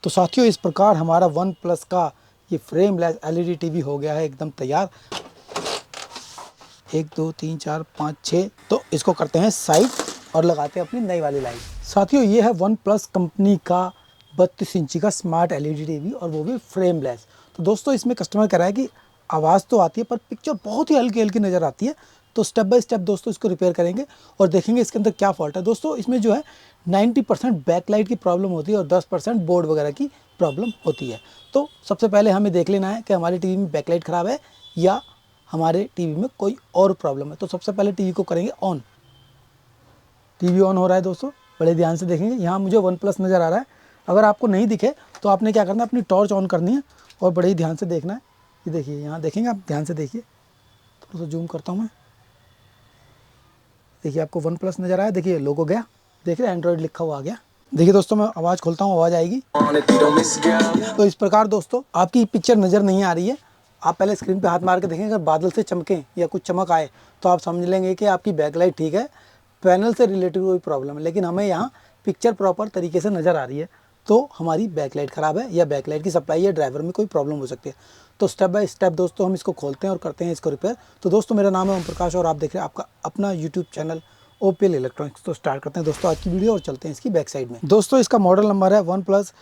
तो साथियों इस प्रकार हमारा वन प्लस का ये फ्रेमलेस एलईडी टीवी हो गया है एकदम तैयार। 1 2 3 4 5 6। तो इसको करते हैं साइड और लगाते हैं अपनी नई वाली लाइट। साथियों ये है वन प्लस कंपनी का 32 इंची का स्मार्ट एलईडी टीवी और वो भी फ्रेमलेस। तो दोस्तों इसमें कस्टमर कह रहा है कि आवाज़ तो आती है पर पिक्चर बहुत ही हल्की हल्की नज़र आती है। तो स्टेप बाय स्टेप दोस्तों इसको रिपेयर करेंगे और देखेंगे इसके अंदर क्या फॉल्ट है। दोस्तों इसमें जो है 90% बैकलाइट की प्रॉब्लम होती है और 10% बोर्ड वगैरह की प्रॉब्लम होती है। तो सबसे पहले हमें देख लेना है कि हमारी टीवी में बैकलाइट ख़राब है या हमारे टीवी में कोई और प्रॉब्लम है। तो सबसे पहले टीवी को करेंगे ऑन। टीवी ऑन हो रहा है दोस्तों, बड़े ध्यान से देखेंगे। यहाँ मुझे वन प्लस नज़र आ रहा है। अगर आपको नहीं दिखे तो आपने क्या करना है, अपनी टॉर्च ऑन करनी है और बड़े ही ध्यान से देखना है। ये देखिए यहाँ देखेंगे आप, ध्यान से देखिए। थोड़ा सा जूम करता हूँ मैं। देखिए आपको वन प्लस नज़र आया, देखिए लोगो गया, देख रहे एंड्रॉयड लिखा हुआ आ गया। देखिए दोस्तों मैं आवाज़ खोलता हूँ, आवाज़ आएगी। तो इस प्रकार दोस्तों आपकी पिक्चर नज़र नहीं आ रही है। आप पहले स्क्रीन पे हाथ मार के देखें, अगर बादल से चमकें या कुछ चमक आए तो आप समझ लेंगे कि आपकी बैकलाइट ठीक है, पैनल से रिलेटेड कोई प्रॉब्लम है। लेकिन हमें यहाँ पिक्चर प्रॉपर तरीके से नज़र आ रही है तो हमारी बैकलाइट ख़राब है या बैकलाइट की सप्लाई या ड्राइवर में कोई प्रॉब्लम हो सकती है। तो स्टेप बाय स्टेप दोस्तों हम इसको खोलते हैं और करते हैं इसको रिपेयर। तो दोस्तों मेरा नाम है ओम प्रकाश और आप देख रहे हैं आपका अपना यूट्यूब चैनल ओपीएल इलेक्ट्रॉनिक्स। तो स्टार्ट करते हैं दोस्तों आज की वीडियो और चलते हैं इसकी बैक साइड में। दोस्तों इसका मॉडल नंबर है वन प्लस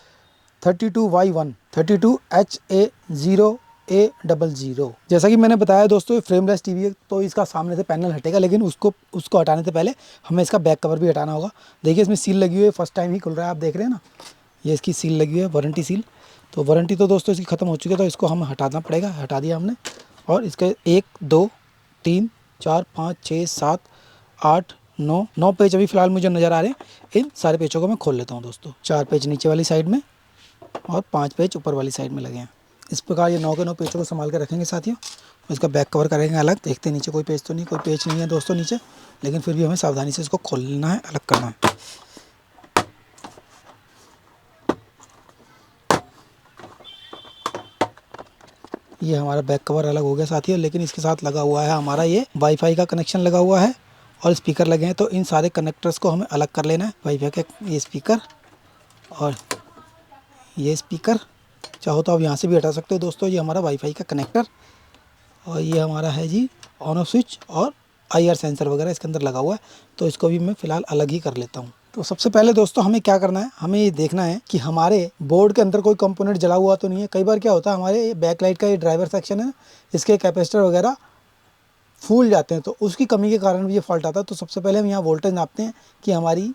32Y1 32HA0A00। जैसा कि मैंने बताया दोस्तों ये फ्रेमलेस टीवी है तो इसका सामने से पैनल हटेगा, लेकिन उसको हटाने से पहले हमें इसका बैक कवर भी हटाना होगा। देखिए इसमें सील लगी हुई है, फर्स्ट टाइम ही खुल रहा है, आप देख रहे हैं ना, ये इसकी सील लगी हुई है, वारंटी सील। तो वारंटी तो दोस्तों इसकी ख़त्म हो चुकी है तो इसको हम हटाना पड़ेगा। हटा दिया हमने और इसके 1 2 3 4 5 6 7 8 9 पेज अभी फ़िलहाल मुझे नज़र आ रहे हैं। इन सारे पेजों को मैं खोल लेता हूँ दोस्तों। 4 पेज नीचे वाली साइड में और 5 पेज ऊपर वाली साइड में लगे हैं। इस प्रकार ये 9 के 9 पेजों को संभाल कर रखेंगे साथियों। इसका बैक कवर करेंगे अलग। देखते हैं नीचे कोई पेज तो नहीं, कोई पेज नहीं है दोस्तों नीचे, लेकिन फिर भी हमें सावधानी से इसको खोलना है, अलग करना है। ये हमारा बैक कवर अलग हो गया साथियों, लेकिन इसके साथ लगा हुआ है हमारा ये वाईफाई का कनेक्शन लगा हुआ है और स्पीकर लगे हैं। तो इन सारे कनेक्टर्स को हमें अलग कर लेना है। वाईफाई का ये स्पीकर और ये स्पीकर, चाहो तो आप यहाँ से भी हटा सकते हो दोस्तों। ये हमारा वाईफाई का कनेक्टर और ये हमारा है जी ऑन ऑफ स्विच और IR सेंसर वगैरह इसके अंदर लगा हुआ है। तो इसको भी मैं फ़िलहाल अलग ही कर लेता हूँ। तो सबसे पहले दोस्तों हमें क्या करना है, हमें ये देखना है कि हमारे बोर्ड के अंदर कोई कंपोनेंट जला हुआ तो नहीं है। कई बार क्या होता है, हमारे बैकलाइट का ये ड्राइवर सेक्शन है, इसके कैपेसिटर वगैरह फूल जाते हैं तो उसकी कमी के कारण भी ये फॉल्ट आता है। तो सबसे पहले हम यहाँ वोल्टेज नापते हैं कि हमारी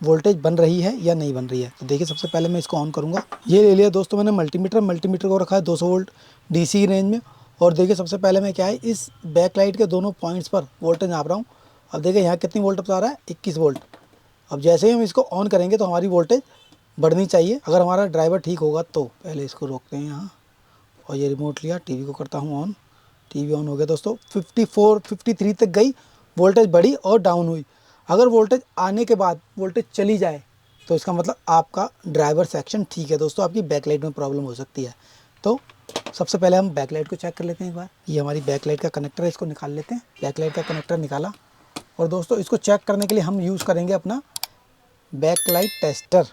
वोल्टेज बन रही है या नहीं बन रही है। तो देखिए सबसे पहले मैं इसको ऑन करूँगा। ये ले लिया दोस्तों मैंने मल्टीमीटर को रखा है 200 वोल्ट DC रेंज में। और देखिए सबसे पहले मैं क्या है, इस बैकलाइट के दोनों पॉइंट्स पर वोल्टेज नाप रहा हूँ। अब देखिए यहाँ कितनी वोल्ट बता रहा है, 21 वोल्ट। अब जैसे ही हम इसको ऑन करेंगे तो हमारी वोल्टेज बढ़नी चाहिए अगर हमारा ड्राइवर ठीक होगा। तो पहले इसको रोकते हैं यहाँ और ये रिमोट लिया, टीवी को करता हूँ ऑन। टीवी ऑन हो गया दोस्तों। 54 53 तक गई, वोल्टेज बढ़ी और डाउन हुई। अगर वोल्टेज आने के बाद वोल्टेज चली जाए तो इसका मतलब आपका ड्राइवर सेक्शन ठीक है दोस्तों, आपकी बैकलाइट में प्रॉब्लम हो सकती है। तो सबसे पहले हम बैकलाइट को चेक कर लेते हैं एक बार। ये हमारी बैकलाइट का कनेक्टर है, इसको निकाल लेते हैं। बैकलाइट का कनेक्टर निकाला और दोस्तों इसको चेक करने के लिए हम यूज़ करेंगे अपना बैकलाइट टेस्टर।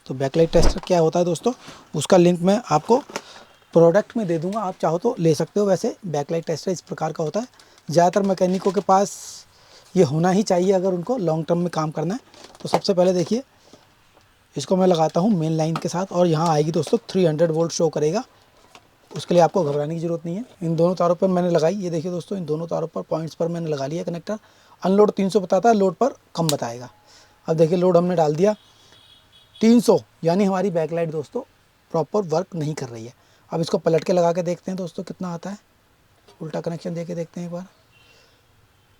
तो बैकलाइट टेस्टर क्या होता है दोस्तों, उसका लिंक मैं आपको प्रोडक्ट में दे दूंगा, आप चाहो तो ले सकते हो। वैसे बैकलाइट टेस्टर इस प्रकार का होता है, ज़्यादातर मैकेनिकों के पास ये होना ही चाहिए अगर उनको लॉन्ग टर्म में काम करना है। तो सबसे पहले देखिए इसको मैं लगाता हूँ मेन लाइन के साथ और यहाँ आएगी दोस्तों 300 वोल्ट शो करेगा। उसके लिए आपको घबराने की ज़रूरत नहीं है। इन दोनों तारों पर मैंने लगाई, ये देखिए दोस्तों इन दोनों तारों पर पॉइंट्स पर मैंने लगा लिया कनेक्टर। अनलोड 300 बताता है, लोड पर कम बताएगा। अब देखिए लोड हमने डाल दिया 300, यानी हमारी बैकलाइट दोस्तों प्रॉपर वर्क नहीं कर रही है। अब इसको पलट के लगा के देखते हैं दोस्तों कितना आता है। उल्टा कनेक्शन दे के देखते हैं एक बार,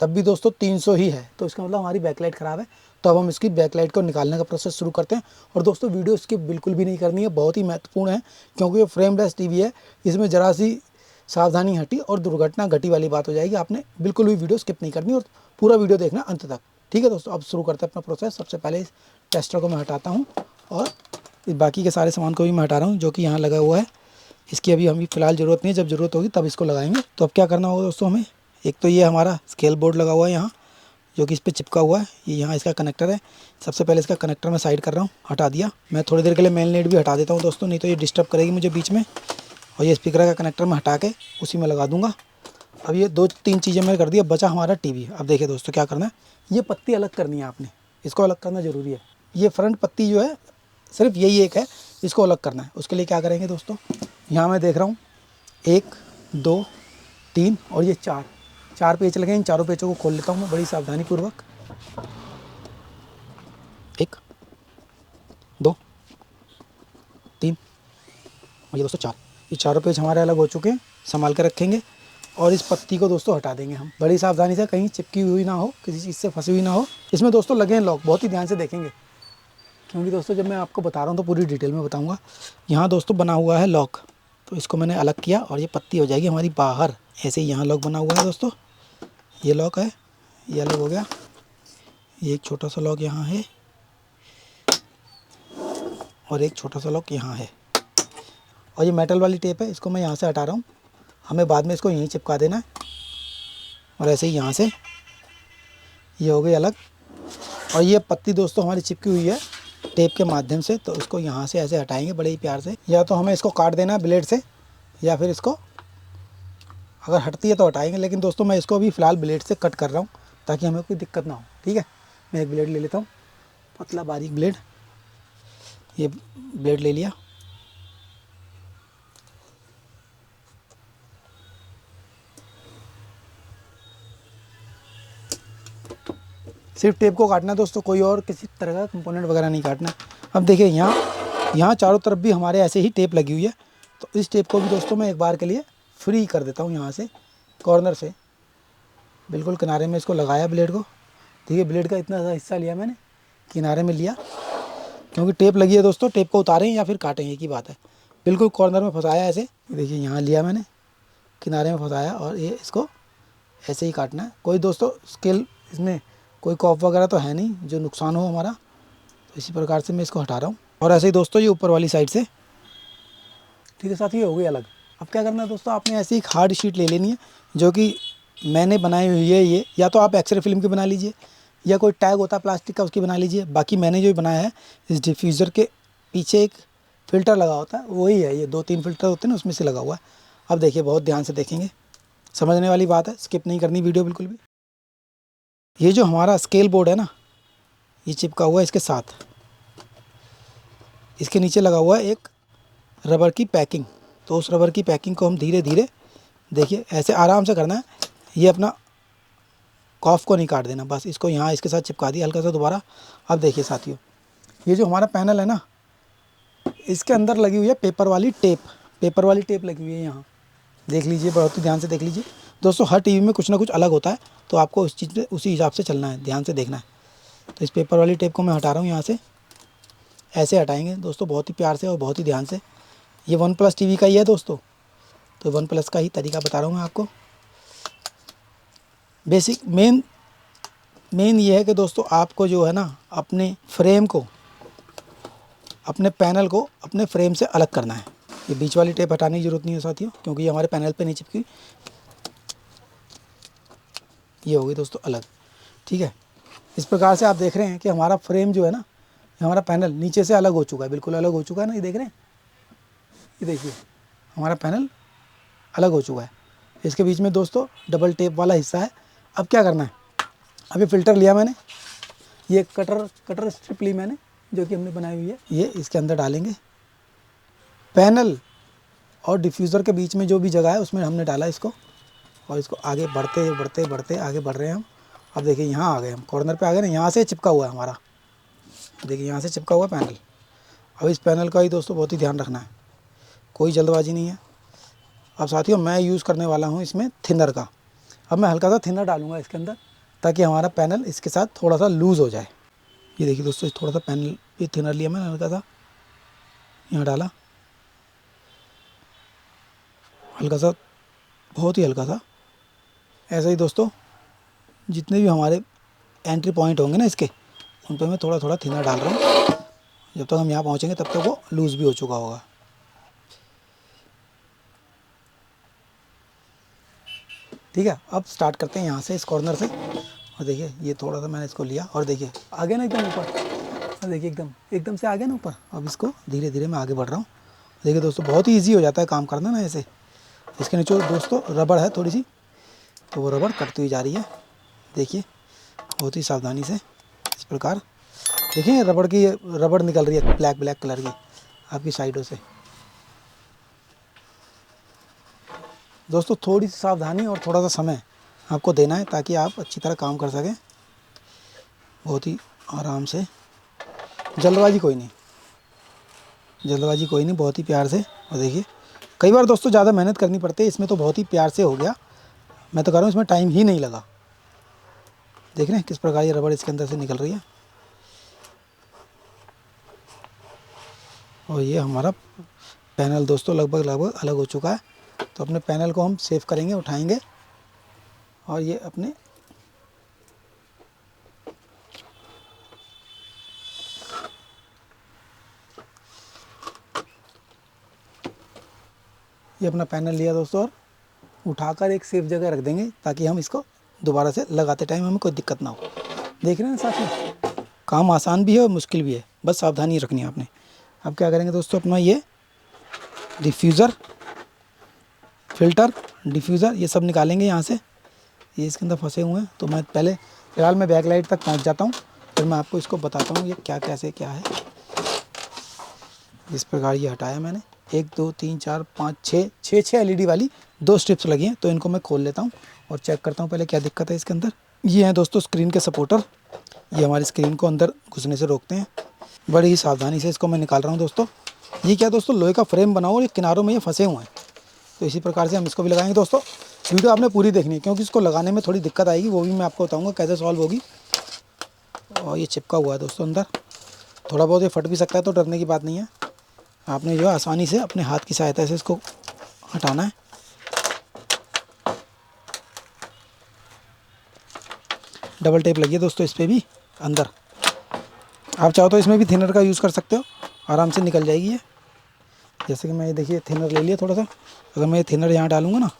तब भी दोस्तों 300 ही है। तो इसका मतलब हमारी बैकलाइट ख़राब है। तो अब हम इसकी बैकलाइट को निकालने का प्रोसेस शुरू करते हैं। और दोस्तों वीडियो इसकी बिल्कुल भी नहीं करनी है, बहुत ही महत्वपूर्ण है क्योंकि ये फ्रेमलेस टीवी है। इसमें ज़रा सी सावधानी हटी और दुर्घटना घटी वाली बात हो जाएगी। आपने बिल्कुल भी वीडियो स्किप नहीं करनी और पूरा वीडियो देखना अंत तक, ठीक है दोस्तों। अब शुरू करते हैं अपना प्रोसेस। सबसे पहले इस टेस्टर को मैं हटाता हूँ और बाकी के सारे सामान को भी मैं हटा रहा हूँ जो कि यहाँ लगा हुआ है। इसकी अभी हमें फ़िलहाल ज़रूरत नहीं है, जब ज़रूरत होगी तब इसको लगाएंगे। तो अब क्या करना होगा दोस्तों हमें, एक तो ये हमारा स्केल बोर्ड लगा हुआ है यहाँ, जो कि इस पर चिपका हुआ है। ये यहाँ इसका कनेक्टर है। सबसे पहले इसका कनेक्टर मैं साइड कर रहा हूँ, हटा दिया। मैं थोड़ी देर के लिए मेन लीड भी हटा देता हूँ दोस्तों, नहीं तो ये डिस्टर्ब करेगी मुझे बीच में। और ये स्पीकर का कनेक्टर मैं हटा के उसी में लगा दूँगा। अब ये 2-3 चीज़ें मैंने कर दी। अब बचा हमारा टीवी। अब देखिए दोस्तों क्या करना है, ये पत्ती अलग करनी है आपने, इसको अलग करना ज़रूरी है। ये फ्रंट पत्ती जो है सिर्फ यही एक है, इसको अलग करना है। उसके लिए क्या करेंगे दोस्तों, यहाँ मैं देख रहा हूँ 1 2 3 और ये 4 पेच लगे। इन चारों पेचों को खोल लेता हूँ मैं बड़ी सावधानी पूर्वक। 1 2 3 और ये दोस्तों 4। ये चारों पेच हमारे अलग हो चुके हैं, संभाल कर रखेंगे। और इस पत्ती को दोस्तों हटा देंगे हम बड़ी सावधानी से, कहीं चिपकी हुई ना हो, किसी चीज़ से फंसी हुई ना हो। इसमें दोस्तों लगे हैं लॉक, बहुत ही ध्यान से देखेंगे, क्योंकि दोस्तों जब मैं आपको बता रहा हूँ तो पूरी डिटेल में बताऊँगा। यहाँ दोस्तों बना हुआ है लॉक, तो इसको मैंने अलग किया और ये पत्ती हो जाएगी हमारी बाहर। ऐसे ही यहाँ लॉक बना हुआ है दोस्तों, ये लॉक है, ये अलग हो गया। ये एक छोटा सा लॉक यहाँ है और एक छोटा सा लॉक यहाँ है। और ये मेटल वाली टेप है, इसको मैं यहाँ से हटा रहा हूँ। हमें बाद में इसको यहीं चिपका देना है। और ऐसे ही यहाँ से ये हो गई अलग। और ये पत्ती दोस्तों हमारी चिपकी हुई है टेप के माध्यम से, तो इसको यहाँ से ऐसे हटाएंगे बड़े ही प्यार से। या तो हमें इसको काट देना है ब्लेड से, या फिर इसको अगर हटती है तो हटाएंगे। लेकिन दोस्तों मैं इसको अभी फ़िलहाल ब्लेड से कट कर रहा हूँ ताकि हमें कोई दिक्कत ना हो। ठीक है, मैं एक ब्लेड ले लेता हूँ, पतला बारीक ब्लेड। ये ब्लेड ले लिया। सिर्फ टेप को काटना है दोस्तों, कोई और किसी तरह का कंपोनेंट वगैरह नहीं काटना है। अब देखिए यहाँ चारों तरफ भी हमारे ऐसे ही टेप लगी हुई है, तो इस टेप को भी दोस्तों मैं एक बार के लिए फ्री कर देता हूँ। यहाँ से कॉर्नर से बिल्कुल किनारे में इसको लगाया ब्लेड को। देखिए ब्लेड का इतना सा हिस्सा लिया मैंने, किनारे में लिया, क्योंकि टेप लगी है दोस्तों। टेप को उतारें या फिर काटें एक ही बात है। बिल्कुल कॉर्नर में फंसाया ऐसे, देखिए यहाँ लिया मैंने, किनारे में फंसाया, और ये इसको ऐसे ही काटना है। कोई दोस्तों स्केल इसमें कोई कॉप वगैरह तो है नहीं जो नुकसान हो हमारा, तो इसी प्रकार से मैं इसको हटा रहा हूँ। और ऐसे ही दोस्तों ये ऊपर वाली साइड से। ठीक है साथ ही हो गई अलग। अब क्या करना है दोस्तों, आपने ऐसी एक हार्ड शीट ले लेनी है जो कि मैंने बनाई हुई है। ये या तो आप एक्सरे फिल्म की बना लीजिए, या कोई टैग होता है प्लास्टिक का उसकी बना लीजिए। बाकी मैंने जो बनाया है, इस डिफ्यूज़र के पीछे एक फ़िल्टर लगा होता है, वही है। ये 2-3 फ़िल्टर होते हैं ना, उसमें से लगा हुआ है। अब देखिए बहुत ध्यान से देखेंगे, समझने वाली बात है, स्किप नहीं करनी वीडियो बिल्कुल भी। ये जो हमारा स्केल बोर्ड है ना, ये चिपका हुआ है इसके साथ। इसके नीचे लगा हुआ है एक रबर की पैकिंग, तो उस रबर की पैकिंग को हम धीरे धीरे, देखिए ऐसे आराम से करना है। ये अपना कॉफ को नहीं काट देना, बस इसको यहाँ इसके साथ चिपका दिया हल्का सा दोबारा। अब देखिए साथियों, ये जो हमारा पैनल है ना, इसके अंदर लगी हुई है पेपर वाली टेप लगी हुई है यहाँ। देख लीजिए, बहुत ही ध्यान से देख लीजिए दोस्तों। हर टीवी में कुछ ना कुछ अलग होता है, तो आपको उस चीज़ पे उसी हिसाब से चलना है, ध्यान से देखना है। तो इस पेपर वाली टेप को मैं हटा रहा हूँ यहाँ से। ऐसे हटाएंगे दोस्तों, बहुत ही प्यार से और बहुत ही ध्यान से। ये OnePlus टीवी का ही है दोस्तों, तो OnePlus का ही तरीका बता रहा हूँ मैं आपको। बेसिक मेन ये है कि दोस्तों आपको जो है ना, अपने फ्रेम को, अपने पैनल को अपने फ्रेम से अलग करना है। ये बीच वाली टेप हटाने की ज़रूरत नहीं है साथियों, क्योंकि ये हमारे पैनल पे नहीं चिपकी। ये हो गई दोस्तों अलग। ठीक है, इस प्रकार से आप देख रहे हैं कि हमारा फ्रेम जो है ना, हमारा पैनल नीचे से अलग हो चुका है, बिल्कुल अलग हो चुका है ना। ये देख रहे हैं, ये देखिए हमारा पैनल अलग हो चुका है। इसके बीच में दोस्तों डबल टेप वाला हिस्सा है। अब क्या करना है, अभी फ़िल्टर लिया मैंने, ये कटर स्ट्रिप ली मैंने जो कि हमने बनाई हुई है, ये इसके अंदर डालेंगे। पैनल और डिफ्यूज़र के बीच में जो भी जगह है उसमें हमने डाला इसको, और इसको आगे बढ़ते बढ़ते बढ़ते आगे बढ़ रहे हैं हम। अब देखिए यहाँ आ गए हम, कॉर्नर पे आ गए ना, यहाँ से चिपका हुआ है हमारा। देखिए यहाँ से चिपका हुआ पैनल। अब इस पैनल का ही दोस्तों बहुत ही ध्यान रखना है, कोई जल्दबाजी नहीं है। अब साथियों मैं यूज़ करने वाला हूँ इसमें थिनर का। अब मैं हल्का सा थिनर डालूँगा इसके अंदर, ताकि हमारा पैनल इसके साथ थोड़ा सा लूज़ हो जाए। ये देखिए दोस्तों, थोड़ा सा पैनल भी थिनर लिया मैंने, हल्का सा यहाँ डाला, हल्का सा, बहुत ही हल्का सा। ऐसे ही दोस्तों जितने भी हमारे एंट्री पॉइंट होंगे ना इसके, उन पर मैं थोड़ा थोड़ा थिनर डाल रहा हूँ। जब तक हम यहाँ पहुँचेंगे तब तक वो लूज़ भी हो चुका होगा। ठीक है, अब स्टार्ट करते हैं यहाँ से, इस कॉर्नर से। और देखिए ये थोड़ा सा मैंने इसको लिया और देखिए आ गया ना एकदम ऊपर। और देखिए एकदम से आ गया ना ऊपर। अब इसको धीरे धीरे मैं आगे बढ़ रहा हूँ। देखिए दोस्तों बहुत ही ईजी हो जाता है काम करना ना ऐसे। इसके नीचे दोस्तों रबड़ है थोड़ी सी, तो वो रबड़ कटती हुई जा रही है। देखिए बहुत ही सावधानी से इस प्रकार। देखिए रबड़ निकल रही है ब्लैक ब्लैक कलर की आपकी साइडों से। दोस्तों थोड़ी सी सावधानी और थोड़ा सा समय आपको देना है ताकि आप अच्छी तरह काम कर सकें, बहुत ही आराम से। जल्दबाजी कोई नहीं, जल्दबाजी कोई नहीं, बहुत ही प्यार से। और देखिए कई बार दोस्तों ज़्यादा मेहनत करनी पड़ती है, इसमें तो बहुत ही प्यार से हो गया। मैं तो कह रहा हूँ इसमें टाइम ही नहीं लगा। देख रहे हैं किस प्रकार ये रबड़ इसके अंदर से निकल रही है। और ये हमारा पैनल दोस्तों लगभग अलग हो चुका है। तो अपने पैनल को हम सेव करेंगे, उठाएंगे और ये अपने ये अपना पैनल लिया दोस्तों और उठाकर एक सेफ जगह रख देंगे ताकि हम इसको दोबारा से लगाते टाइम हमें कोई दिक्कत ना हो। देख रहे हैं साथ में काम आसान भी है और मुश्किल भी है, बस सावधानी रखनी है आपने। अब क्या करेंगे दोस्तों, अपना ये डिफ्यूज़र, फ़िल्टर, डिफ्यूज़र ये सब निकालेंगे यहाँ से। ये इसके अंदर फंसे हुए हैं। तो मैं पहले फ़िलहाल मैं बैकलाइट तक पहुँच जाता हूँ, फिर मैं आपको इसको बताता हूँ ये क्या कैसे क्या है। इस प्रकार ये हटाया मैंने। 1 2 3 4 5 6 एलईडी वाली 2 स्ट्रिप्स लगी हैं। तो इनको मैं खोल लेता हूँ और चेक करता हूँ पहले क्या दिक्कत है इसके अंदर। ये हैं दोस्तों स्क्रीन के सपोर्टर, ये हमारी स्क्रीन को अंदर घुसने से रोकते हैं। बड़ी ही सावधानी से इसको मैं निकाल रहा हूँ दोस्तों। ये क्या दोस्तों लोहे का फ्रेम बना हुआ और ये किनारों में ये फंसे हुए हैं। तो इसी प्रकार से हम इसको भी लगाएंगे दोस्तों। वीडियो आपने पूरी देखनी है क्योंकि इसको लगाने में थोड़ी दिक्कत आएगी, वो भी मैं आपको बताऊँगा कैसे सॉल्व होगी। और ये चिपका हुआ है दोस्तों अंदर, थोड़ा बहुत ये फट भी सकता है, तो डरने की बात नहीं है। आपने जो है आसानी से अपने हाथ की सहायता से इसको हटाना है। डबल टेप लगी है दोस्तों इस पर भी अंदर। आप चाहो तो इसमें भी थिनर का यूज़ कर सकते हो, आराम से निकल जाएगी ये। जैसे कि मैं ये देखिए थिनर ले लिया थोड़ा सा, अगर मैं ये थिनर यहाँ डालूँगा ना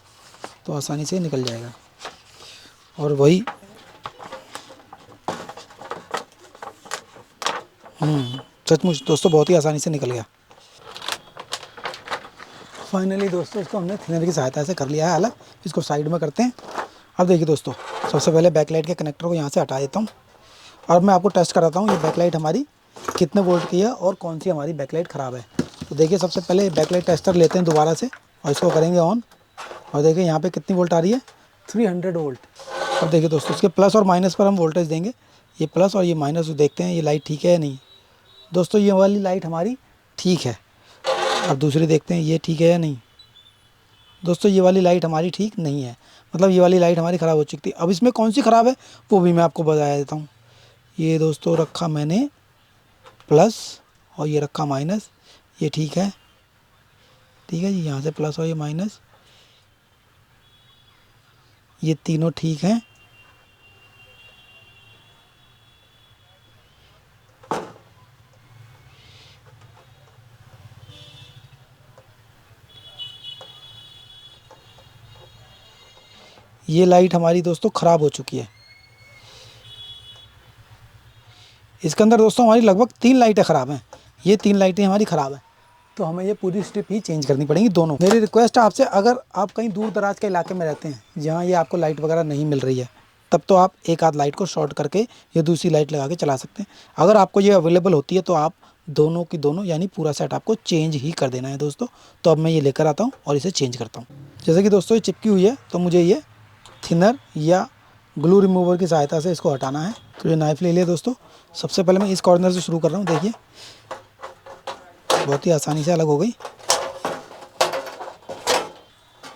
तो आसानी से निकल जाएगा। और वही सचमुच दोस्तों बहुत ही आसानी से निकल गया। फाइनली दोस्तों इसको हमने थिनर की सहायता से कर लिया है अलग। इसको साइड में करते हैं। अब देखिए दोस्तों सबसे पहले बैकलाइट के कनेक्टर को यहाँ से हटा देता हूँ और मैं आपको टेस्ट कराता हूँ ये बैकलाइट हमारी कितने वोल्ट की है और कौन सी हमारी बैकलाइट ख़राब है। तो देखिए सबसे पहले बैकलाइट टेस्टर लेते हैं दोबारा से और इसको करेंगे ऑन। और देखिए यहाँ पे कितनी वोल्ट आ रही है, 300 वोल्ट। अब देखिए दोस्तों इसके प्लस और माइनस पर हम वोल्टेज देंगे। ये प्लस और ये माइनस, देखते हैं ये लाइट ठीक है या नहीं। दोस्तों ये वाली लाइट हमारी ठीक है। अब दूसरी देखते हैं ये ठीक है या नहीं। दोस्तों ये वाली लाइट हमारी ठीक नहीं है, मतलब ये वाली लाइट हमारी ख़राब हो चुकी थी। अब इसमें कौन सी ख़राब है वो भी मैं आपको बता देता हूँ। ये दोस्तों रखा मैंने प्लस और ये रखा माइनस, ये ठीक है। ठीक है जी, यहाँ से प्लस और ये माइनस, ये तीनों ठीक हैं। ये लाइट हमारी दोस्तों ख़राब हो चुकी है। इसके अंदर दोस्तों हमारी लगभग 3 लाइटें ख़राब हैं। ये 3 लाइटें हमारी ख़राब हैं, तो हमें ये पूरी स्ट्रिप ही चेंज करनी पड़ेंगी दोनों। मेरी रिक्वेस्ट है आपसे, अगर आप कहीं दूर दराज के इलाके में रहते हैं जहाँ ये आपको लाइट वगैरह नहीं मिल रही है, तब तो आप एक आध लाइट को शॉर्ट करके ये दूसरी लाइट लगा के चला सकते हैं। अगर आपको ये अवेलेबल होती है तो आप दोनों की दोनों यानी पूरा सेट आपको चेंज ही कर देना है दोस्तों। तो अब मैं ये लेकर आता हूँ और इसे चेंज करता हूँ। जैसे कि दोस्तों ये चिपकी हुई है, तो मुझे ये थिनर या ग्लू रिमूवर की सहायता से इसको हटाना है। तो ये नाइफ़ ले लिया दोस्तों। सबसे पहले मैं इस कॉर्नर से शुरू कर रहा हूँ। देखिए बहुत ही आसानी से अलग हो गई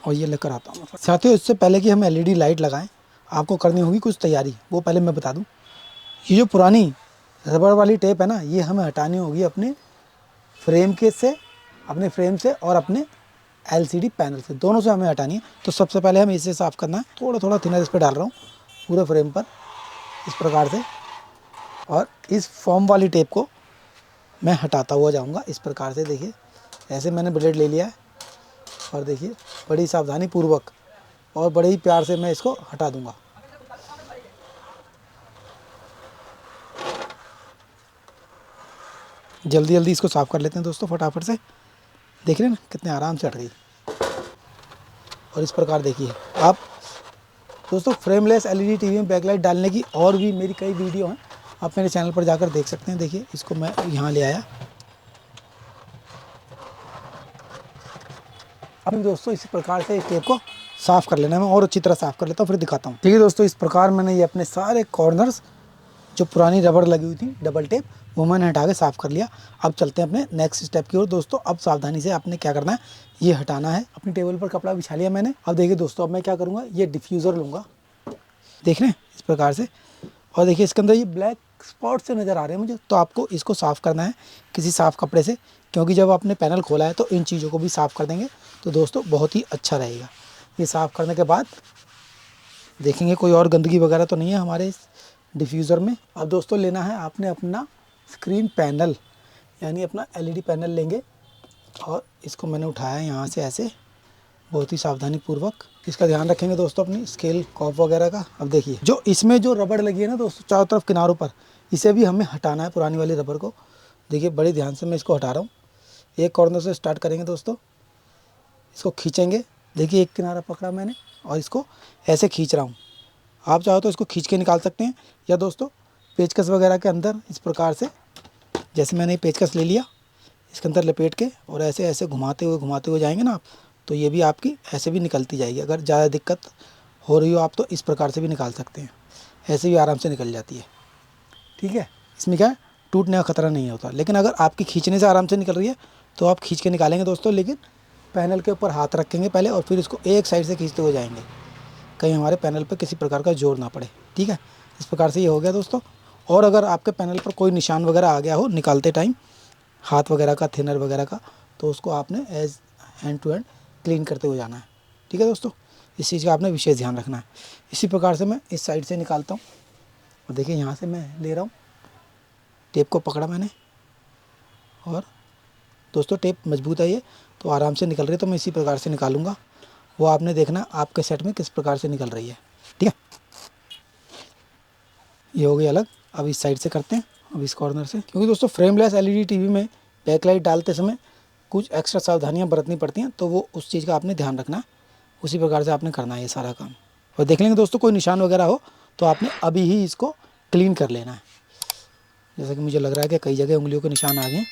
और ये लेकर आता हूँ। साथियों इससे पहले कि हम एलईडी लाइट लगाएं, आपको करनी होगी कुछ तैयारी, वो पहले मैं बता दूं। ये जो पुरानी रबड़ वाली टेप है ना, ये हमें हटानी होगी अपने फ्रेम के से, अपने फ्रेम से और अपने एलसीडी पैनल से, दोनों से हमें हटानी है। तो सबसे पहले हमें इसे साफ़ करना है। थोड़ा थोड़ा थिनर इस पर डाल रहा हूँ पूरे फ्रेम पर इस प्रकार से, और इस फॉर्म वाली टेप को मैं हटाता हुआ जाऊंगा इस प्रकार से। देखिए ऐसे मैंने ब्लेड ले लिया है और देखिए बड़ी सावधानी पूर्वक और बड़े ही प्यार से मैं इसको हटा दूंगा। जल्दी जल्दी इसको साफ़ कर लेते हैं दोस्तों फटाफट से। देख रहे हैं ना कितने आराम से हट गई। और इस प्रकार देखिए आप दोस्तों, फ्रेमलेस एलईडी टीवी में बैकलाइट डालने की और भी मेरी कई वीडियो हैं, आप मेरे चैनल पर जाकर देख सकते हैं। देखिए इसको मैं यहाँ ले आया। अब दोस्तों इसी प्रकार से इस टेप को साफ़ कर लेना है। मैं और अच्छी तरह साफ़ कर लेता हूँ, फिर दिखाता हूँ। ठीक है दोस्तों, इस प्रकार मैंने ये अपने सारे कॉर्नर्स जो पुरानी रबड़ लगी हुई थी डबल टेप, वो मैंने हटा के साफ़ कर लिया। अब चलते हैं अपने नेक्स्ट स्टेप की ओर दोस्तों। अब सावधानी से आपने क्या करना है, ये हटाना है। अपनी टेबल पर कपड़ा बिछा लिया मैंने। अब देखिए दोस्तों, अब मैं क्या करूँगा, ये डिफ्यूज़र लूँगा, देख रहे हैं इस प्रकार से। और देखिए इसके अंदर ये ब्लैक स्पॉट से नज़र आ रहे हैं मुझे, तो आपको इसको साफ़ करना है किसी साफ़ कपड़े से, क्योंकि जब आपने पैनल खोला है तो इन चीज़ों को भी साफ़ कर देंगे तो दोस्तों बहुत ही अच्छा रहेगा। ये साफ़ करने के बाद देखेंगे कोई और गंदगी वगैरह तो नहीं है हमारे इस डिफ्यूज़र में। अब दोस्तों लेना है आपने अपना स्क्रीन पैनल, यानी अपना एलईडी पैनल लेंगे और इसको मैंने उठाया यहाँ से ऐसे बहुत ही सावधानी पूर्वक। इसका ध्यान रखेंगे दोस्तों अपनी स्केल कॉप वगैरह का। अब देखिए जो इसमें जो रबड़ लगी है ना दोस्तों चारों तरफ किनारों पर, इसे भी हमें हटाना है, पुरानी वाली रबड़ को। देखिए बड़े ध्यान से मैं इसको हटा रहा हूँ। एक कॉर्नर से स्टार्ट करेंगे दोस्तों, इसको खींचेंगे। देखिए एक किनारा पकड़ा मैंने और इसको ऐसे खींच रहा हूँ। आप चाहो तो इसको खींच के निकाल सकते हैं, या दोस्तों पेचकस वगैरह के अंदर इस प्रकार से, जैसे मैंने पेचकस ले लिया, इसके अंदर लपेट के और ऐसे ऐसे घुमाते हुए जाएंगे ना आप, तो ये भी आपकी ऐसे भी निकलती जाएगी। अगर ज़्यादा दिक्कत हो रही हो आप तो इस प्रकार से भी निकाल सकते हैं, ऐसे भी आराम से निकल जाती है। ठीक है, इसमें क्या है, टूटने का खतरा नहीं होता। लेकिन अगर आपकी खींचने से आराम से निकल रही है तो आप खींच के निकालेंगे दोस्तों, लेकिन पैनल के ऊपर हाथ रखेंगे पहले और फिर इसको एक साइड से खींचते हुए जाएंगे, कहीं हमारे पैनल पर किसी प्रकार का जोर ना पड़े। ठीक है, इस प्रकार से ये हो गया दोस्तों। और अगर आपके पैनल पर कोई निशान वगैरह आ गया हो निकालते टाइम, हाथ वगैरह का, थिनर वगैरह का, तो उसको आपने as hand to hand clean करते हुए जाना है। ठीक है दोस्तों, इस चीज़ का आपने विशेष ध्यान रखना है। इसी प्रकार से मैं इस साइड से निकालता हूँ। और देखिए यहाँ से मैं ले रहा हूँ, टेप को पकड़ा मैंने और दोस्तों टेप मजबूत है ये, तो आराम से निकल रही है। तो मैं इसी प्रकार से निकालूंगा, वो आपने देखना आपके सेट में किस प्रकार से निकल रही है। ठीक है, ये हो गई अलग। अब इस साइड से करते हैं, अब इस कॉर्नर से। क्योंकि दोस्तों फ्रेमलेस एलईडी टीवी में बैकलाइट डालते समय कुछ एक्स्ट्रा सावधानियां बरतनी पड़ती हैं, तो वो उस चीज़ का आपने ध्यान रखना है। उसी प्रकार से आपने करना है ये सारा काम। और देख लेंगे दोस्तों कोई निशान वगैरह हो तो आपने अभी ही इसको क्लीन कर लेना है। जैसा कि मुझे लग रहा है कि कई जगह उंगलियों के निशान आ गए,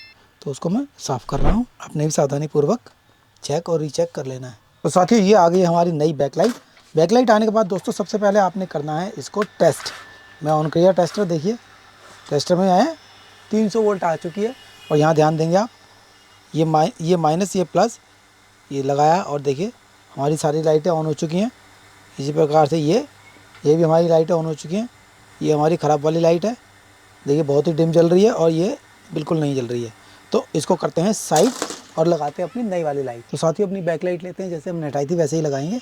तो उसको मैं साफ़ कर रहा हूँ। आपने भी सावधानी पूर्वक चेक और रीचेक कर लेना है। तो साथियों ये आ गई हमारी नई बैकलाइट। बैकलाइट आने के बाद दोस्तों सबसे पहले आपने करना है इसको टेस्ट। मैं ऑन किया टेस्टर, देखिए टेस्टर में आए 300 वोल्ट आ चुकी है। और यहाँ ध्यान देंगे आप, ये माइनस ये प्लस ये लगाया और देखिए हमारी सारी लाइटें ऑन हो चुकी हैं। इसी प्रकार से ये भी हमारी लाइटें ऑन हो चुकी हैं। ये हमारी ख़राब वाली लाइट है, देखिए बहुत ही डिम जल रही है और ये बिल्कुल नहीं जल रही है। तो इसको करते हैं साइड और लगाते हैं अपनी नई वाली लाइट। तो साथियों अपनी बैक लाइट लेते हैं, जैसे हमने हटाई थी वैसे ही लगाएंगे।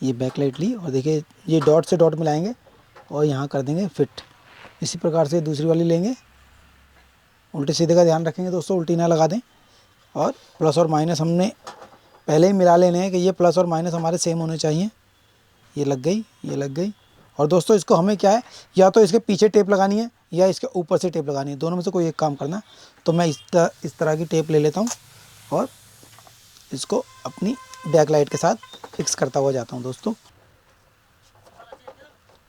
ये बैक लाइट ली और देखिए ये डॉट से डॉट मिलाएंगे और यहाँ कर देंगे फिट। इसी प्रकार से दूसरी वाली लेंगे, उल्टे सीधे का ध्यान रखेंगे दोस्तों, उल्टी ना लगा दें। और प्लस और माइनस हमने पहले ही मिला लेने हैं कि ये प्लस और माइनस हमारे सेम होने चाहिए। ये लग गई, ये लग गई। और दोस्तों इसको हमें क्या है, या तो इसके पीछे टेप लगानी है या इसके ऊपर से टेप लगानी है, दोनों में से कोई एक काम करना। तो मैं इस तरह की टेप ले लेता हूँ और इसको अपनी बैक लाइट के साथ फिक्स करता हुआ जाता हूँ दोस्तों।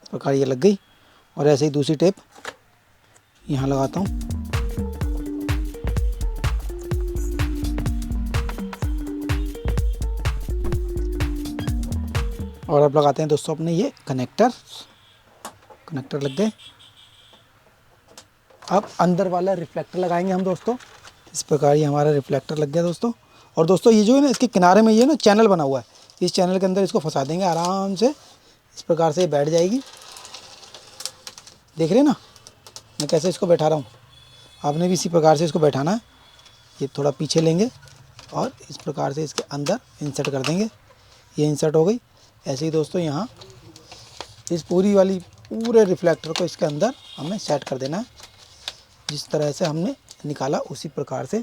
इस प्रकार ये लग गई और ऐसे ही दूसरी टेप यहाँ लगाता हूँ। और अब लगाते हैं दोस्तों अपने ये कनेक्टर लग गए। अब अंदर वाला रिफ्लेक्टर लगाएंगे हम दोस्तों। इस प्रकार ये हमारा रिफ्लेक्टर लग गया दोस्तों। और दोस्तों ये जो है ना, इसके किनारे में ये ना चैनल बना हुआ है, इस चैनल के अंदर इसको फंसा देंगे आराम से। इस प्रकार से ये बैठ जाएगी। देख रहे हैं ना मैं कैसे इसको बैठा रहा हूँ, आपने भी इसी प्रकार से इसको बैठाना है। ये थोड़ा पीछे लेंगे और इस प्रकार से इसके अंदर इंसर्ट कर देंगे। ये इंसर्ट हो गई। ऐसे ही दोस्तों यहाँ इस पूरे रिफ्लेक्टर को इसके अंदर हमें सेट कर देना है, जिस तरह से हमने निकाला उसी प्रकार से।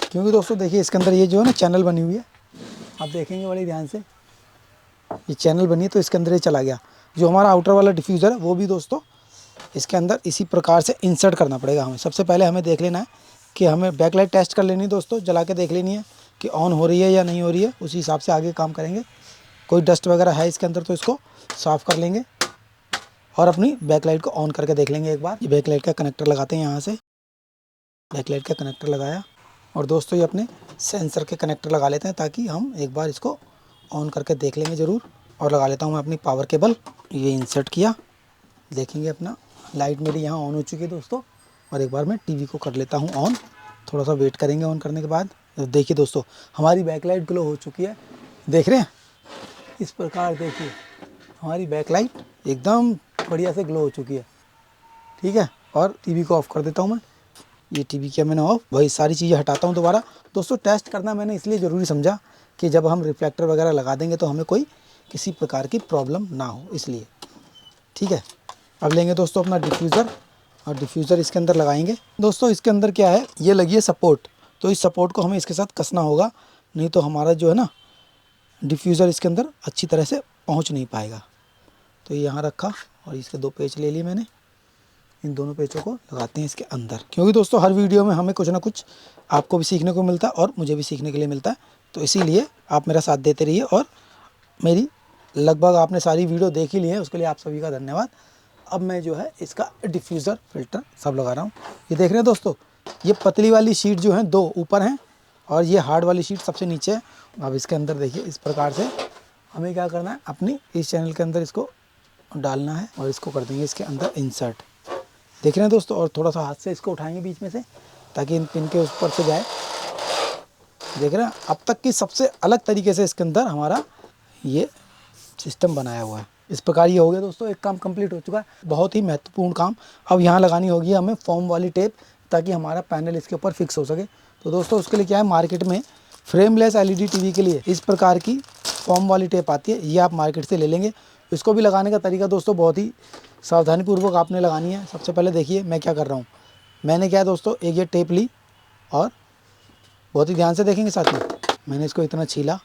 क्योंकि दोस्तों देखिए इसके अंदर ये जो है ना चैनल बनी हुई है, आप देखेंगे बड़े ध्यान से, ये चैनल बनी है तो इसके अंदर ये चला गया। जो हमारा आउटर वाला डिफ्यूज़र है वो भी दोस्तों इसके अंदर इसी प्रकार से इंसर्ट करना पड़ेगा हमें। सबसे पहले हमें देख लेना है कि हमें बैकलाइट टेस्ट कर लेनी है दोस्तों, जला के देख लेनी है कि ऑन हो रही है या नहीं हो रही है, उसी हिसाब से आगे काम करेंगे। कोई डस्ट वगैरह है इसके अंदर तो इसको साफ़ कर लेंगे और अपनी बैकलाइट को ऑन करके देख लेंगे एक बार। ये बैकलाइट का कनेक्टर लगाते हैं, यहाँ से बैकलाइट का कनेक्टर लगाया और दोस्तों ये अपने सेंसर के कनेक्टर लगा लेते हैं ताकि हम एक बार इसको ऑन करके देख लेंगे ज़रूर। और लगा लेता हूँ मैं अपनी पावर केबल, ये इंसर्ट किया, देखेंगे अपना लाइट मेरी यहाँ ऑन हो चुकी है दोस्तों। और एक बार मैं टीवी को कर लेता हूँ ऑन, थोड़ा सा वेट करेंगे ऑन करने के बाद। तो देखिए दोस्तों हमारी बैकलाइट ग्लो हो चुकी है, देख रहे हैं इस प्रकार। देखिए हमारी बैकलाइट एकदम बढ़िया से ग्लो हो चुकी है, ठीक है। और टीवी को ऑफ़ कर देता हूँ मैं। ये टीवी किया मैंने ऑफ, वही सारी चीज़ें हटाता हूँ दोबारा। दोस्तों टेस्ट करना मैंने इसलिए ज़रूरी समझा कि जब हम रिफ्लेक्टर वगैरह लगा देंगे तो हमें कोई किसी प्रकार की प्रॉब्लम ना हो, इसलिए, ठीक है। अब लेंगे दोस्तों अपना डिफ्यूज़र और डिफ्यूज़र इसके अंदर लगाएंगे। दोस्तों इसके अंदर क्या है, ये लगी है सपोर्ट, तो इस सपोर्ट को हमें इसके साथ कसना होगा, नहीं तो हमारा जो है ना डिफ्यूज़र इसके अंदर अच्छी तरह से पहुंच नहीं पाएगा। तो ये यहाँ रखा और इसके 2 पेच ले लिए मैंने, इन दोनों पेचों को लगाते हैं इसके अंदर। क्योंकि दोस्तों हर वीडियो में हमें कुछ ना कुछ आपको भी सीखने को मिलता है और मुझे भी सीखने के लिए मिलता है, तो इसीलिए आप मेरा साथ देते रहिए। और मेरी लगभग आपने सारी वीडियो देख ही ली है, उसके लिए आप सभी का धन्यवाद। अब मैं जो है इसका डिफ्यूज़र फिल्टर सब लगा रहा हूँ। ये देख रहे हैं दोस्तों, ये पतली वाली शीट जो है 2 ऊपर हैं और ये हार्ड वाली शीट सबसे नीचे है। अब इसके अंदर देखिए इस प्रकार से हमें क्या करना है, अपनी इस चैनल के अंदर इसको डालना है और इसको कर देंगे इसके अंदर इंसर्ट। देख रहे हैं दोस्तों, और थोड़ा सा हाथ से इसको उठाएंगे बीच में से ताकि इन पिन के ऊपर से जाए। देख रहे हैं अब तक की सबसे अलग तरीके से इसके अंदर हमारा ये सिस्टम बनाया हुआ है। इस प्रकार ये हो गया दोस्तों, एक काम कंप्लीट हो चुका है, बहुत ही महत्वपूर्ण काम। अब यहाँ लगानी होगी हमें फोम वाली टेप ताकि हमारा पैनल इसके ऊपर फिक्स हो सके। तो दोस्तों उसके लिए क्या है, मार्केट में फ्रेमलेस एलईडी टीवी के लिए इस प्रकार की फोम वाली टेप आती है, ये आप मार्केट से ले लेंगे। इसको भी लगाने का तरीका दोस्तों बहुत ही सावधानीपूर्वक आपने लगानी है। सबसे पहले देखिए मैं क्या कर रहा हूँ, मैंने क्या है दोस्तों एक ये टेप ली और बहुत ही ध्यान से देखेंगे साथ में, मैंने इसको इतना छीला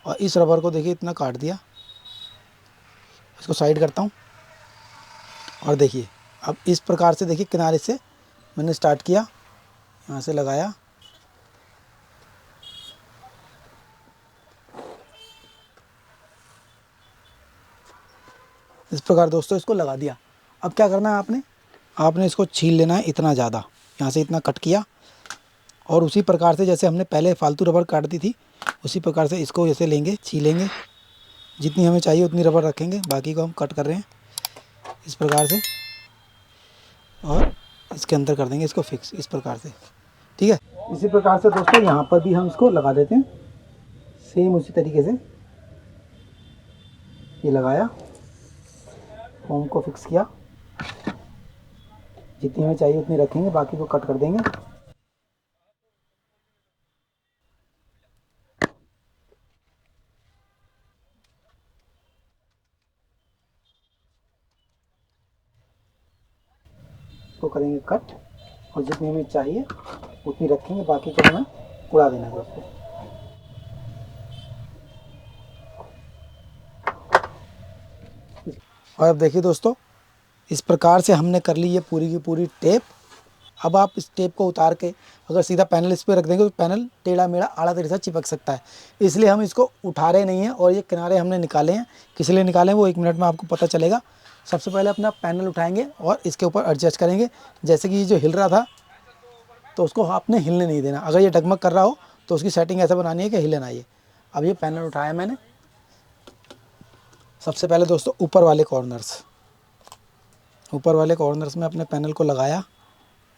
और इस रबर को देखिए इतना काट दिया। इसको साइड करता हूँ और देखिए अब इस प्रकार से देखिए किनारे से मैंने स्टार्ट किया, यहाँ से लगाया, इस प्रकार दोस्तों इसको लगा दिया। अब क्या करना है आपने, आपने इसको छील लेना है इतना ज़्यादा, यहाँ से इतना कट किया और उसी प्रकार से जैसे हमने पहले फालतू रबर काट दी थी उसी प्रकार से इसको ऐसे लेंगे, छीलेंगे, जितनी हमें चाहिए उतनी रबर रखेंगे, बाकी को हम कट कर रहे हैं इस प्रकार से और इसके अंदर कर देंगे इसको फिक्स इस प्रकार से, ठीक है। इसी प्रकार से दोस्तों यहाँ पर भी हम इसको लगा देते हैं सेम उसी तरीके से। ये लगाया, फोम को फिक्स किया, जितनी हमें चाहिए उतनी रखेंगे, बाकी को कट कर देंगे। इसको करेंगे कट और जितनी हमें चाहिए उतनी रखेंगे, बाकी को हमें उड़ा देना है दोस्तों। और अब देखिए दोस्तों इस प्रकार से हमने कर ली ये पूरी की पूरी टेप। अब आप इस टेप को उतार के अगर सीधा पैनल इस पर रख देंगे तो पैनल टेढ़ा मेढ़ा आड़ा टेढ़ा चिपक सकता है, इसलिए हम इसको उठा रहे नहीं हैं और ये किनारे हमने निकाले हैं। किस लिए निकाले हैं वो 1 मिनट में आपको पता चलेगा। सबसे पहले अपना पैनल उठाएंगे और इसके ऊपर एडजस्ट करेंगे, जैसे कि ये जो हिल रहा था तो उसको आपने हिलने नहीं देना। अगर ये डगमग कर रहा हो तो उसकी सेटिंग ऐसा बनानी है कि हिले ना ये। अब ये पैनल उठाया मैंने, सबसे पहले दोस्तों ऊपर वाले कॉर्नर्स में अपने पैनल को लगाया,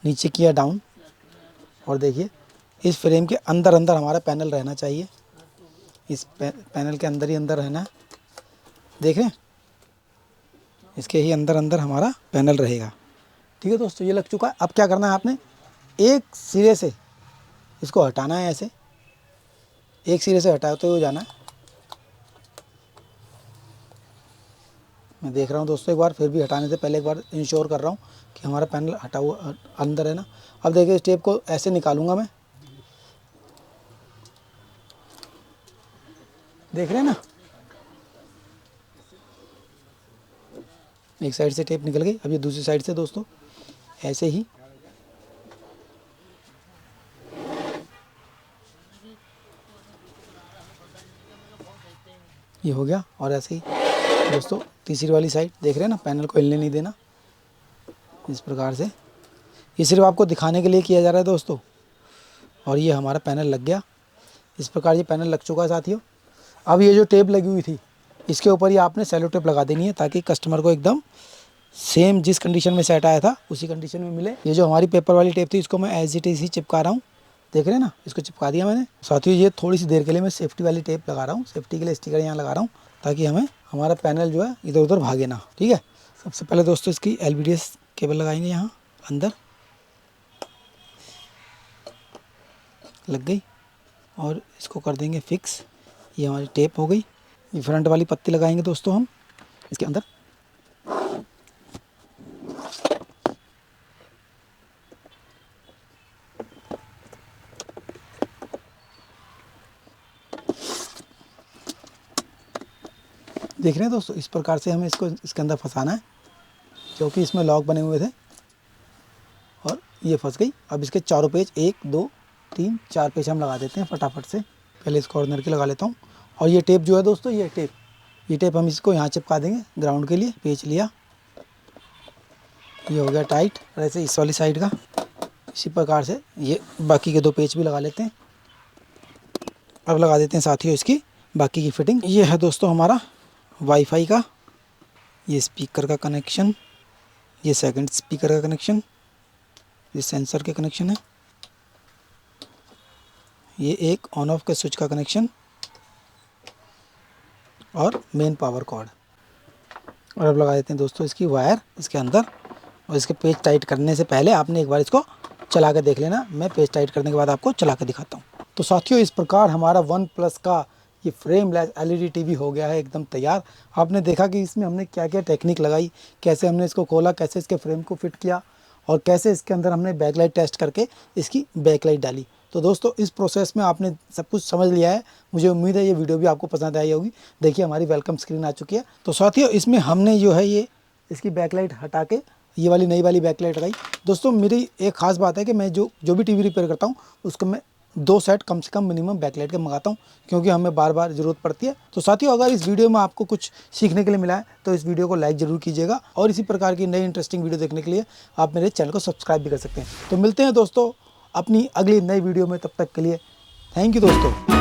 नीचे किया डाउन और देखिए इस फ्रेम के अंदर अंदर हमारा पैनल रहना चाहिए, इस पैनल के अंदर ही अंदर रहना है। देख रहे हैं, इसके ही अंदर अंदर हमारा पैनल रहेगा, ठीक है दोस्तों। ये लग चुका है। अब क्या करना है, आपने एक सिरे से इसको हटाना है, ऐसे एक सिरे से हटाते हुए जाना है। मैं देख रहा हूँ दोस्तों एक बार, फिर भी हटाने से पहले एक बार इंश्योर कर रहा हूँ कि हमारा पैनल हटा हुआ अंदर है ना। अब देखिए इस टेप को ऐसे निकालूंगा मैं, देख रहे हैं ना, एक साइड से टेप निकल गई, अब ये दूसरी साइड से दोस्तों ऐसे ही ये हो गया। और ऐसे ही दोस्तों तीसरी वाली साइड देख रहे हैं ना, पैनल को हिलने नहीं देना, इस प्रकार से। ये सिर्फ आपको दिखाने के लिए किया जा रहा है दोस्तों। और ये हमारा पैनल लग गया, इस प्रकार ये पैनल लग चुका है साथियों। अब ये जो टेप लगी हुई थी इसके ऊपर ही आपने सेलो टेप लगा देनी है, ताकि कस्टमर को एकदम सेम जिस कंडीशन में सेट आया था उसी कंडीशन में मिले। ये जो हमारी पेपर वाली टेप थी इसको मैं एज इट इज ही चिपका रहा हूँ, देख रहे हैं ना, इसको चिपका दिया मैंने। साथियों ये थोड़ी सी देर के लिए मैं सेफ्टी वाली टेप लगा रहा हूँ, सेफ्टी के लिए स्टिकर यहाँ लगा रहा हूँ, ताकि हमें हमारा पैनल जो है इधर उधर भागे ना। ठीक है, सबसे पहले दोस्तों इसकी LVDS केबल लगाएंगे यहाँ अंदर, लग गई, और इसको कर देंगे फिक्स। ये हमारी टेप हो गई। ये फ्रंट वाली पत्ती लगाएंगे दोस्तों हम इसके अंदर। देख रहे हैं दोस्तों, इस प्रकार से हमें इसको इसके अंदर फंसाना है, क्योंकि इसमें लॉक बने हुए थे और ये फंस गई। अब इसके चारों पेज 1 2 3 4 पेज हम लगा देते हैं फटाफट से। पहले इस कॉर्नर की लगा लेता हूँ। और ये टेप जो है दोस्तों, ये टेप हम इसको यहाँ चिपका देंगे ग्राउंड के लिए। पेज लिया, ये हो गया टाइट। और ऐसे इस वाली साइड का इसी प्रकार से ये बाकी के 2 पेज भी लगा लेते हैं। अब लगा देते हैं साथियों इसकी बाकी की फिटिंग। ये है दोस्तों हमारा वाईफाई का, ये स्पीकर का कनेक्शन, ये सेकंड स्पीकर का कनेक्शन, ये सेंसर के कनेक्शन है, ये एक ऑन ऑफ के स्विच का कनेक्शन और मेन पावर कॉर्ड। और अब लगा देते हैं दोस्तों इसकी वायर इसके अंदर। और इसके पेज टाइट करने से पहले आपने एक बार इसको चला कर देख लेना। मैं पेज टाइट करने के बाद आपको चला कर दिखाता हूँ। तो साथियों इस प्रकार हमारा OnePlus का ये फ्रेमलेस LED टीवी हो गया है एकदम तैयार। आपने देखा कि इसमें हमने क्या क्या टेक्निक लगाई, कैसे हमने इसको खोला, कैसे इसके फ्रेम को फिट किया और कैसे इसके अंदर हमने बैकलाइट टेस्ट करके इसकी बैकलाइट डाली। तो दोस्तों इस प्रोसेस में आपने सब कुछ समझ लिया है। मुझे उम्मीद है ये वीडियो भी आपको पसंद आई होगी। देखिए हमारी वेलकम स्क्रीन आ चुकी है। तो साथियों इसमें हमने जो है ये इसकी बैकलाइट हटा के ये वाली नई वाली बैकलाइट लगाई। दोस्तों मेरी एक ख़ास बात है कि मैं जो भी टीवी रिपेयर करता हूँ उसको मैं 2 सेट कम से कम मिनिमम बैकलाइट के मंगाता हूँ, क्योंकि हमें बार बार ज़रूरत पड़ती है। तो साथियों अगर इस वीडियो में आपको कुछ सीखने के लिए मिला है तो इस वीडियो को लाइक ज़रूर कीजिएगा, और इसी प्रकार की नई इंटरेस्टिंग वीडियो देखने के लिए आप मेरे चैनल को सब्सक्राइब भी कर सकते हैं। तो मिलते हैं दोस्तों अपनी अगली नई वीडियो में, तब तक के लिए थैंक यू दोस्तों।